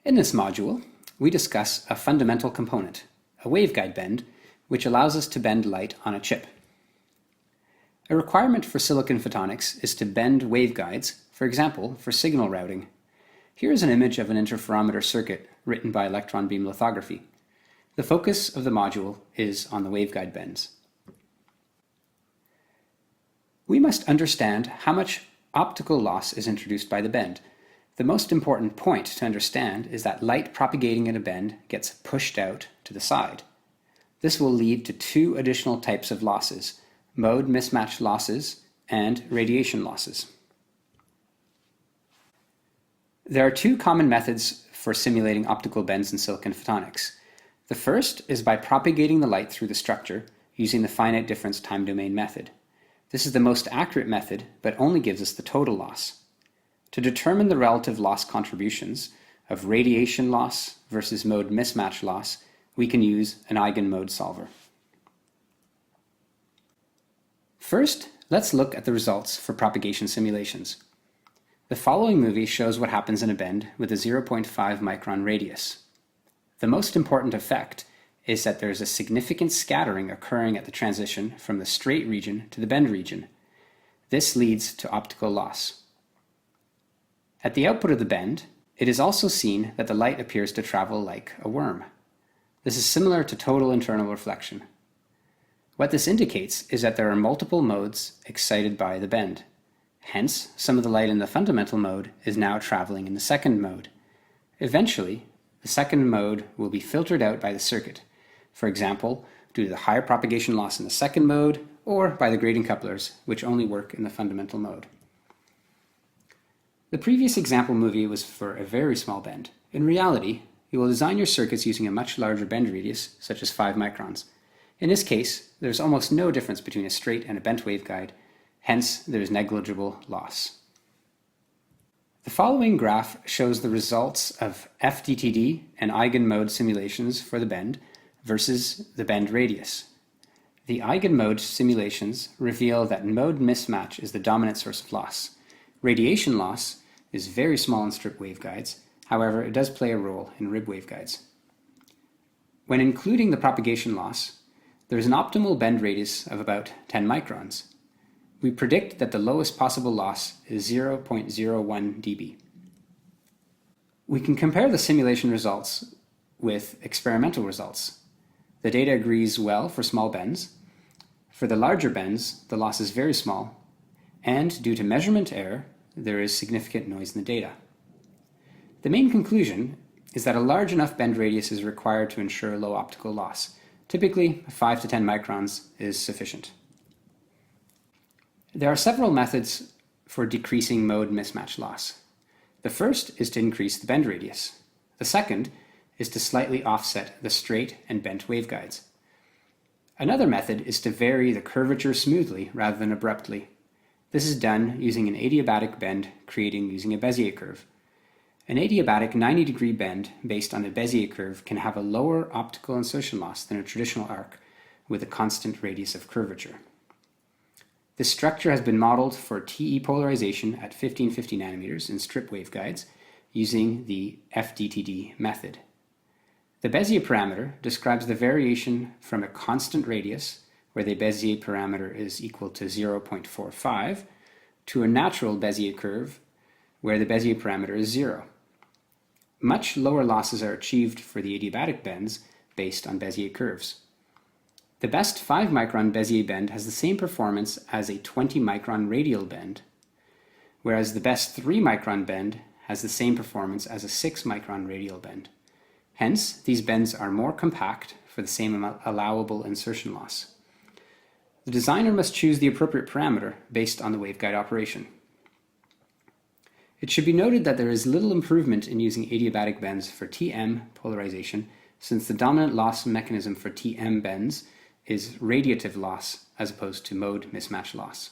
In this module, we discuss a fundamental component, a waveguide bend, which allows us to bend light on a chip. A requirement for silicon photonics is to bend waveguides, for example, for signal routing. Here is an image of an interferometer circuit written by electron beam lithography. The focus of the module is on the waveguide bends. We must understand how much optical loss is introduced by the bend. The most important point to understand is that light propagating in a bend gets pushed out to the side. This will lead to two additional types of losses: mode mismatch losses and radiation losses. There are two common methods for simulating optical bends in silicon photonics. The first is by propagating the light through the structure using the finite difference time domain method. This is the most accurate method, but only gives us the total loss. To determine the relative loss contributions of radiation loss versus mode mismatch loss, we can use an eigenmode solver. First, let's look at the results for propagation simulations. The following movie shows what happens in a bend with a 0.5 micron radius. The most important effect is that there is a significant scattering occurring at the transition from the straight region to the bend region. This leads to optical loss. At the output of the bend, it is also seen that the light appears to travel like a worm. This is similar to total internal reflection. What this indicates is that there are multiple modes excited by the bend. Hence, some of the light in the fundamental mode is now traveling in the second mode. Eventually, the second mode will be filtered out by the circuit, for example, due to the higher propagation loss in the second mode, or by the grating couplers, which only work in the fundamental mode. The previous example movie was for a very small bend. In reality, you will design your circuits using a much larger bend radius, such as 5 microns. In this case, there's almost no difference between a straight and a bent waveguide, hence there is negligible loss. The following graph shows the results of FDTD and eigenmode simulations for the bend versus the bend radius. The eigenmode simulations reveal that mode mismatch is the dominant source of loss. Radiation loss is very small in strip waveguides, however it does play a role in rib waveguides. When including the propagation loss, there is an optimal bend radius of about 10 microns. We predict that the lowest possible loss is 0.01 dB. We can compare the simulation results with experimental results. The data agrees well for small bends. For the larger bends, the loss is very small, and due to measurement error, there is significant noise in the data. The main conclusion is that a large enough bend radius is required to ensure low optical loss. Typically, 5 to 10 microns is sufficient. There are several methods for decreasing mode mismatch loss. The first is to increase the bend radius. The second is to slightly offset the straight and bent waveguides. Another method is to vary the curvature smoothly rather than abruptly. This is done using an adiabatic bend creating using a Bezier curve. An adiabatic 90-degree bend based on a Bezier curve can have a lower optical insertion loss than a traditional arc with a constant radius of curvature. This structure has been modeled for TE polarization at 1550 nanometers in strip waveguides using the FDTD method. The Bezier parameter describes the variation from a constant radius, where the Bezier parameter is equal to 0.45, to a natural Bezier curve, where the Bezier parameter is 0. Much lower losses are achieved for the adiabatic bends based on Bezier curves. The best 5 micron Bezier bend has the same performance as a 20 micron radial bend, whereas the best 3 micron bend has the same performance as a 6 micron radial bend. Hence, these bends are more compact for the same allowable insertion loss. The designer must choose the appropriate parameter based on the waveguide operation. It should be noted that there is little improvement in using adiabatic bends for TM polarization, since the dominant loss mechanism for TM bends is radiative loss as opposed to mode mismatch loss.